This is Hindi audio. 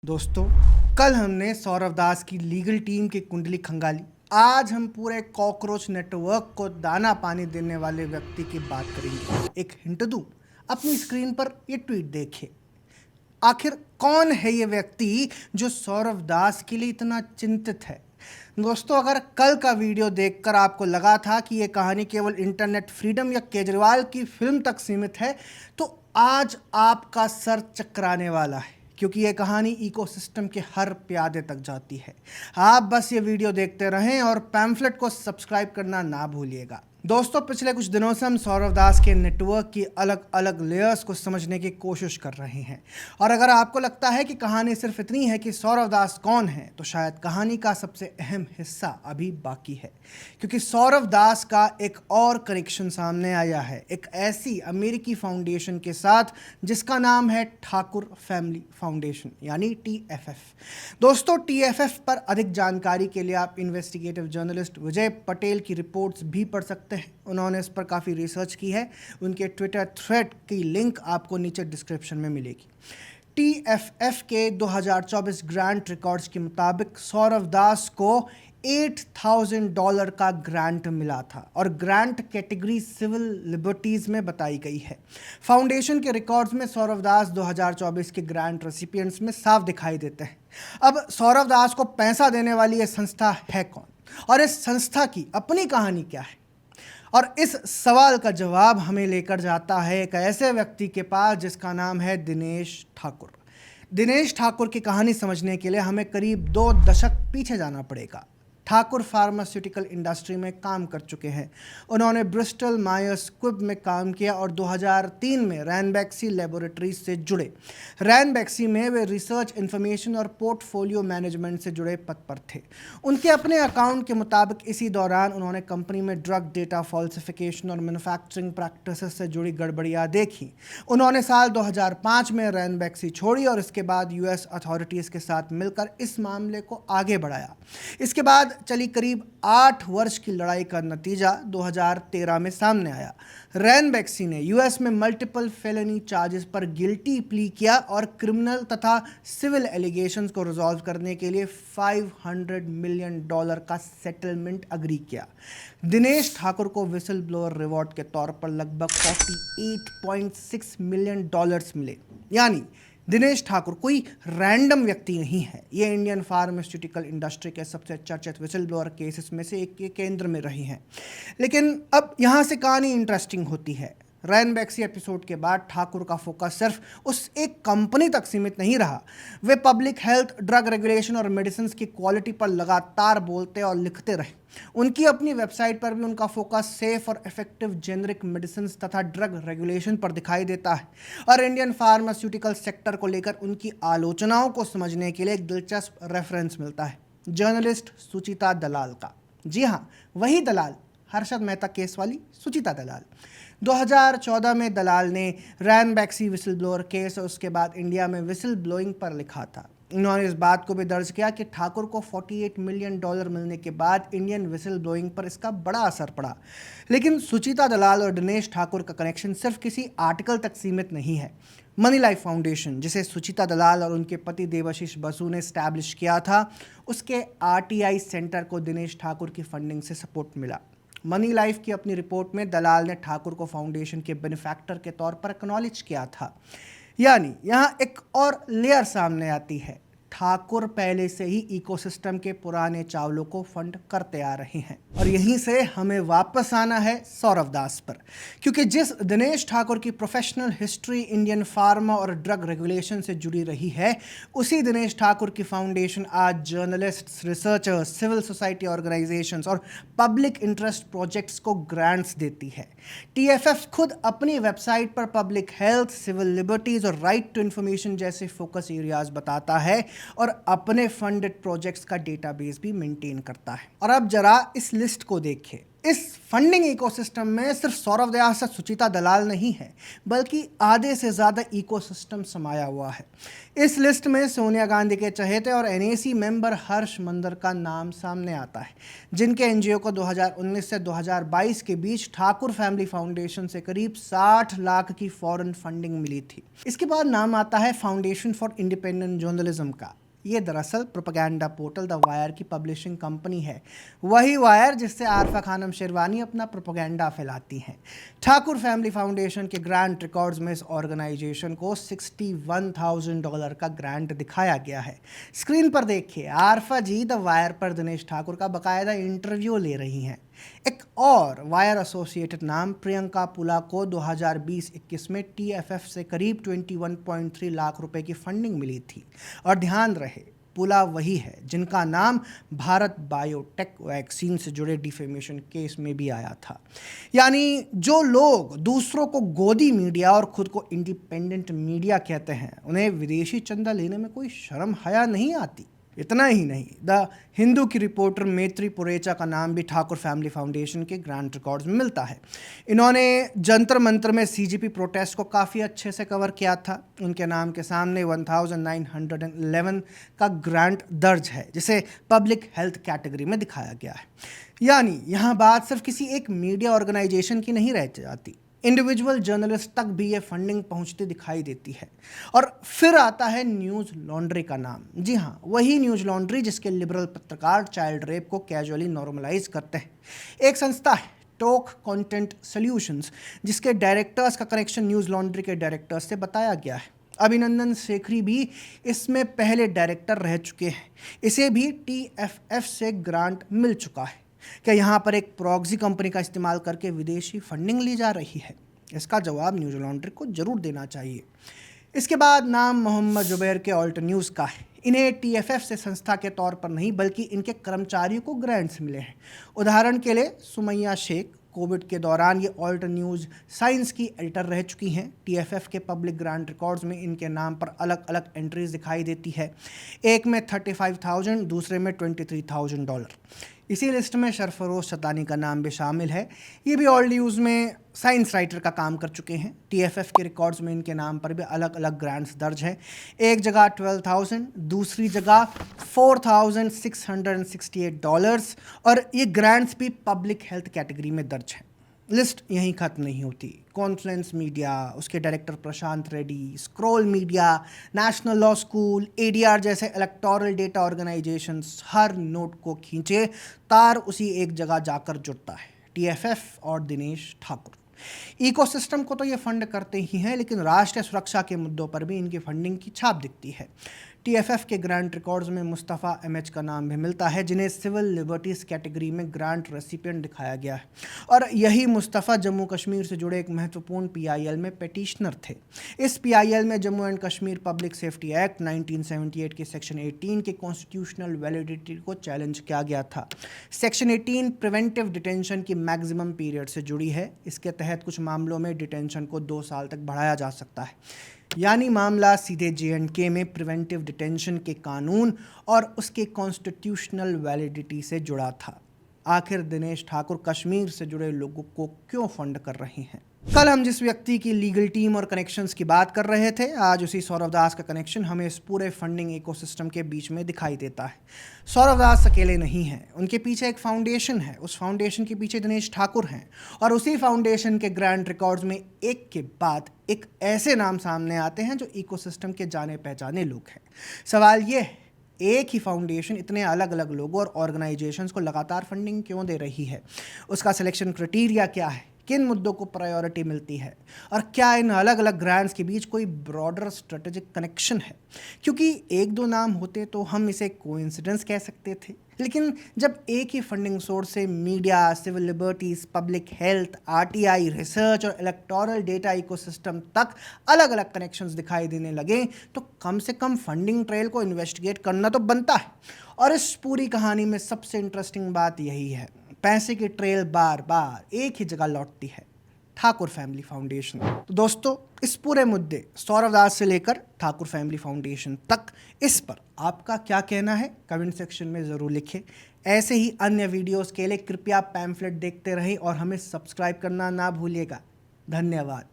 दोस्तों, कल हमने सौरव दास की लीगल टीम की कुंडली खंगाली। आज हम पूरे कॉकरोच नेटवर्क को दाना पानी देने वाले व्यक्ति की बात करेंगे। एक हिंट दूं, अपनी स्क्रीन पर ये ट्वीट देखिए। आखिर कौन है ये व्यक्ति जो सौरव दास के लिए इतना चिंतित है? दोस्तों, अगर कल का वीडियो देखकर आपको लगा था कि ये कहानी केवल इंटरनेट फ्रीडम या केजरीवाल की फिल्म तक सीमित है, तो आज आपका सर चकराने वाला है, क्योंकि ये कहानी इकोसिस्टम के हर प्यादे तक जाती है। आप बस ये वीडियो देखते रहें और पैम्फलेट को सब्सक्राइब करना ना भूलिएगा। दोस्तों, पिछले कुछ दिनों से हम सौरव दास के नेटवर्क की अलग अलग लेयर्स को समझने की कोशिश कर रहे हैं, और अगर आपको लगता है कि कहानी सिर्फ इतनी है कि सौरव दास कौन है, तो शायद कहानी का सबसे अहम हिस्सा अभी बाकी है। क्योंकि सौरव दास का एक और कनेक्शन सामने आया है, एक ऐसी अमेरिकी फाउंडेशन के साथ जिसका नाम है ठाकुर फैमिली फाउंडेशन, यानी TFF। दोस्तों, TFF पर अधिक जानकारी के लिए आप इन्वेस्टिगेटिव जर्नलिस्ट विजय पटेल की रिपोर्ट्स भी पढ़ सकते हैं। उन्होंने इस पर काफ़ी रिसर्च की है। उनके ट्विटर थ्रेड की लिंक आपको नीचे डिस्क्रिप्शन में मिलेगी। TFF के 2024 ग्रांट रिकॉर्ड्स के मुताबिक सौरव दास को $8,000 का ग्रांट मिला था, और ग्रांट कैटेगरी सिविल लिबर्टीज में बताई गई है। फाउंडेशन के रिकॉर्ड्स में सौरव दास 2024 के ग्रांट रेसिपिएंट्स में साफ दिखाई देते हैं। अब सौरव दास को पैसा देने वाली यह संस्था है कौन, और इस संस्था की अपनी कहानी क्या है? और इस सवाल का जवाब हमें लेकर जाता है एक ऐसे व्यक्ति के पास जिसका नाम है दिनेश ठाकुर। दिनेश ठाकुर की कहानी समझने के लिए हमें करीब 2 दशक पीछे जाना पड़ेगा। ठाकुर फार्मास्यूटिकल इंडस्ट्री में काम कर चुके हैं। उन्होंने ब्रिस्टल मायर्स स्क्विब में काम किया और 2003 में रैनबैक्सी लेबोरेटरीज से जुड़े। रैनबैक्सी में वे रिसर्च, इंफॉर्मेशन और पोर्टफोलियो मैनेजमेंट से जुड़े पद पर थे। उनके अपने अकाउंट के मुताबिक इसी दौरान उन्होंने कंपनी में ड्रग डेटा फॉल्सिफिकेशन और मैन्युफैक्चरिंग प्रैक्टिसेस से जुड़ी गड़बड़ियां देखी। उन्होंने साल 2005 में रैनबैक्सी छोड़ी और इसके बाद US अथॉरिटीज़ के साथ मिलकर इस मामले को आगे बढ़ाया। इसके बाद चली करीब 8 वर्ष की लड़ाई का नतीजा 2013 में सामने आया। रैनबैक्सी ने US में मल्टीपल फेलेनी चार्जेस पर गिल्टी प्ली किया और क्रिमिनल तथा सिविल एलिगेशंस को रिजॉल्व करने के लिए $500 मिलियन का सेटलमेंट अग्री किया। दिनेश ठाकुर को विसल ब्लोअर रिवॉर्ड के तौर पर लगभग $48.6 मिलियन मिले। यानी दिनेश ठाकुर कोई रैंडम व्यक्ति नहीं है। ये इंडियन फार्मास्यूटिकल इंडस्ट्री के सबसे चर्चित विसल ब्लोअर केसेस में से एक के केंद्र में रही हैं। लेकिन अब यहाँ से कहानी इंटरेस्टिंग होती है। रैनबैक्सी एपिसोड के बाद ठाकुर का फोकस सिर्फ उस एक कंपनी तक सीमित नहीं रहा। वे पब्लिक हेल्थ, ड्रग रेगुलेशन और मेडिसिन की क्वालिटी पर लगातार बोलते और लिखते रहे। उनकी अपनी वेबसाइट पर भी उनका फोकस सेफ और इफेक्टिव जेनरिक मेडिसिन तथा ड्रग रेगुलेशन पर दिखाई देता है। और इंडियन फार्मास्यूटिकल सेक्टर को लेकर उनकी आलोचनाओं को समझने के लिए एक दिलचस्प रेफरेंस मिलता है जर्नलिस्ट सुचिता दलाल का। जी हाँ, वही दलाल, हर्षद मेहता केस वाली सुचिता दलाल। 2014 में दलाल ने रैनबैक्सी विसल ब्लोअर केस और उसके बाद इंडिया में विसल ब्लोइंग पर लिखा था। उन्होंने इस बात को भी दर्ज किया कि ठाकुर को $48 मिलियन मिलने के बाद इंडियन विसल ब्लोइंग पर इसका बड़ा असर पड़ा। लेकिन सुचिता दलाल और दिनेश ठाकुर का कनेक्शन सिर्फ किसी आर्टिकल तक सीमित नहीं है। मनी लाइफ फाउंडेशन, जिसे सुचिता दलाल और उनके पति देवाशीष बसु ने स्टैब्लिश किया था, उसके RTI सेंटर को दिनेश ठाकुर की फंडिंग से सपोर्ट मिला। मनी लाइफ की अपनी रिपोर्ट में दलाल ने ठाकुर को फाउंडेशन के बेनिफैक्टर के तौर पर एक्नॉलेज किया था। यानी यहाँ एक और लेयर सामने आती है। ठाकुर पहले से ही इकोसिस्टम के पुराने चावलों को फंड करते आ रहे हैं। और यहीं से हमें वापस आना है सौरव दास पर, क्योंकि जिस दिनेश ठाकुर की प्रोफेशनल हिस्ट्री इंडियन फार्मा और ड्रग रेगुलेशन से जुड़ी रही है, उसी दिनेश ठाकुर की फाउंडेशन आज journalists, researchers, civil society organisations और पब्लिक इंटरेस्ट प्रोजेक्ट्स को ग्रांट्स देती है। TFF खुद अपनी वेबसाइट पर पब्लिक हेल्थ, सिविल लिबर्टीज और राइट टू इंफॉर्मेशन जैसे फोकस एरियाज बताता है और अपने फंडेड प्रोजेक्ट्स का डेटाबेस भी मेंटेन करता है। और अब जरा इस लिस्ट को देखें। इस फंडिंग इकोसिस्टम में सिर्फ सौरव व्यास और सुचिता दलाल नहीं है, बल्कि आधे से ज़्यादा इकोसिस्टम समाया हुआ है। इस लिस्ट में सोनिया गांधी के चहेते और एनएसी मेंबर हर्ष मंदर का नाम सामने आता है, जिनके एनजीओ को 2019 से 2022 के बीच ठाकुर फैमिली फाउंडेशन से करीब 60 लाख की फॉरेन फंडिंग मिली थी। इसके बाद नाम आता है फाउंडेशन फॉर इंडिपेंडेंट जर्नलिज्म का। ये दरअसल प्रोपेगेंडा पोर्टल द वायर की पब्लिशिंग कंपनी है, वही वायर जिससे आरफा खानम शेरवानी अपना प्रोपेगेंडा फैलाती हैं। ठाकुर फैमिली फाउंडेशन के ग्रांट रिकॉर्ड्स में इस ऑर्गेनाइजेशन को $61,000 का ग्रांट दिखाया गया है। स्क्रीन पर देखिए, आरफा जी द वायर पर दिनेश ठाकुर का बाकायदा इंटरव्यू ले रही हैं। एक और वायर एसोसिएटेड नाम प्रियंका पुला को 2020-21 में टीएफएफ से करीब 21.3 लाख रुपए की फंडिंग मिली थी। और ध्यान रहे, पुला वही है जिनका नाम भारत बायोटेक वैक्सीन से जुड़े डिफेमेशन केस में भी आया था। यानी जो लोग दूसरों को गोदी मीडिया और खुद को इंडिपेंडेंट मीडिया कहते हैं, उन्हें विदेशी चंदा लेने में कोई शर्म हया नहीं आती। इतना ही नहीं, द हिंदू की रिपोर्टर मैत्री पुरेचा का नाम भी ठाकुर फैमिली फाउंडेशन के ग्रांट रिकॉर्ड्स में मिलता है। इन्होंने जंतर मंतर में सीजीपी प्रोटेस्ट को काफ़ी अच्छे से कवर किया था। उनके नाम के सामने 1911 का ग्रांट दर्ज है, जिसे पब्लिक हेल्थ कैटेगरी में दिखाया गया है। यानी यहाँ बात सिर्फ किसी एक मीडिया ऑर्गेनाइजेशन की नहीं रह जाती, इंडिविजुअल जर्नलिस्ट तक भी ये फंडिंग पहुंचती दिखाई देती है। और फिर आता है न्यूज़ लॉन्ड्री का नाम। जी हाँ, वही न्यूज़ लॉन्ड्री जिसके लिबरल पत्रकार चाइल्ड रेप को कैजुअली नॉर्मलाइज करते हैं। एक संस्था है टॉक कंटेंट सॉल्यूशंस, जिसके डायरेक्टर्स का कनेक्शन न्यूज़ लॉन्ड्री के डायरेक्टर्स से बताया गया है। अभिनंदन शेखरी भी इसमें पहले डायरेक्टर रह चुके हैं। इसे भी टीएफएफ से ग्रांट मिल चुका है। क्या यहाँ पर एक प्रॉक्सी कंपनी का इस्तेमाल करके विदेशी फंडिंग ली जा रही है? इसका जवाब न्यूज़ लॉन्ड्री को जरूर देना चाहिए। इसके बाद नाम मोहम्मद जुबैर के ऑल्ट न्यूज़ का है। इन्हें टीएफएफ से संस्था के तौर पर नहीं, बल्कि इनके कर्मचारियों को ग्रांट्स मिले हैं। उदाहरण के लिए सुमैया शेख कोविड के दौरान ये ऑल्ट न्यूज़ साइंस की एडिटर रह चुकी हैं। टीएफएफ के पब्लिक ग्रांट रिकॉर्ड्स में इनके नाम पर अलग अलग एंट्रीज दिखाई देती है। एक में 35,000, दूसरे में $23,000। इसी लिस्ट में सरफरोश सतानी का नाम भी शामिल है। ये भी ऑल न्यूज़ में साइंस राइटर का काम कर चुके हैं। टीएफएफ के रिकॉर्ड्स में इनके नाम पर भी अलग अलग ग्रांट्स दर्ज हैं। एक जगह 12,000, दूसरी जगह $4,668, और ये ग्रांट्स भी पब्लिक हेल्थ कैटेगरी में दर्ज हैं। लिस्ट यहीं खत्म नहीं होती। कॉन्फ्लुएंस मीडिया, उसके director Prashant Reddy, Scroll Media, National Law School, ADR जैसे इलेक्टोरल डेटा ऑर्गेनाइजेशंस हर नोट को खींचे तार उसी एक जगह जाकर जुड़ता है, टीएफएफ और दिनेश ठाकुर। इकोसिस्टम को तो ये फंड करते ही हैं, लेकिन राष्ट्रीय सुरक्षा के मुद्दों पर भी इनकी फंडिंग की छाप दिखती है। टीएफएफ के ग्रांट रिकॉर्ड्स में मुस्तफ़ा एमएच का नाम भी मिलता है, जिन्हें सिविल लिबर्टीज़ कैटेगरी में ग्रांट रेसिपिएंट दिखाया गया है। और यही मुस्तफ़ा जम्मू कश्मीर से जुड़े एक महत्वपूर्ण पीआईएल में पेटिशनर थे। इस पीआईएल में Jammu and Kashmir public safety act 1978 के सेक्शन 18 के कॉन्स्टिट्यूशनल वैलिडिटी को चैलेंज किया गया था। सेक्शन 18 प्रिवेंटिव डिटेंशन की मैक्सिमम पीरियड से जुड़ी है। इसके तहत कुछ मामलों में डिटेंशन को 2 साल तक बढ़ाया जा सकता है। यानी मामला सीधे J&K में प्रिवेंटिव डिटेंशन के कानून और उसके कॉन्स्टिट्यूशनल वैलिडिटी से जुड़ा था। आखिर दिनेश ठाकुर कश्मीर से जुड़े लोगों को क्यों फंड कर रहे हैं? कल हम जिस व्यक्ति की लीगल टीम और कनेक्शंस की बात कर रहे थे, आज उसी सौरव दास का कनेक्शन हमें इस पूरे फंडिंग इकोसिस्टम के बीच में दिखाई देता है। सौरव दास अकेले नहीं हैं, उनके पीछे एक फाउंडेशन है। उस फाउंडेशन के पीछे दिनेश ठाकुर हैं, और उसी फाउंडेशन के ग्रांट रिकॉर्ड्स में एक के बाद एक ऐसे नाम सामने आते हैं जो इकोसिस्टम के जाने पहचाने लोग हैं। सवाल ये है, एक ही फाउंडेशन इतने अलग अलग लोगों और ऑर्गेनाइजेशंस को लगातार फंडिंग क्यों दे रही है? उसका सिलेक्शन क्राइटेरिया क्या है? किन मुद्दों को प्रायोरिटी मिलती है? और क्या इन अलग अलग ग्रांट्स के बीच कोई ब्रॉडर स्ट्रेटेजिक कनेक्शन है? क्योंकि एक दो नाम होते तो हम इसे कोइंसिडेंस कह सकते थे, लेकिन जब एक ही फंडिंग सोर्स से media, civil liberties, public health, RTI, research और इलेक्टोरल डेटा इकोसिस्टम तक अलग अलग कनेक्शंस दिखाई देने लगे, तो कम से कम फंडिंग ट्रेल को इन्वेस्टिगेट करना तो बनता है। और इस पूरी कहानी में सबसे इंटरेस्टिंग बात यही है, पैसे की ट्रेल बार बार एक ही जगह लौटती है, ठाकुर फैमिली फाउंडेशन। तो दोस्तों, इस पूरे मुद्दे सौरव दास से लेकर ठाकुर फैमिली फाउंडेशन तक, इस पर आपका क्या कहना है कमेंट सेक्शन में ज़रूर लिखें। ऐसे ही अन्य वीडियोस के लिए कृपया पैम्फलेट देखते रहें और हमें सब्सक्राइब करना ना भूलिएगा। धन्यवाद।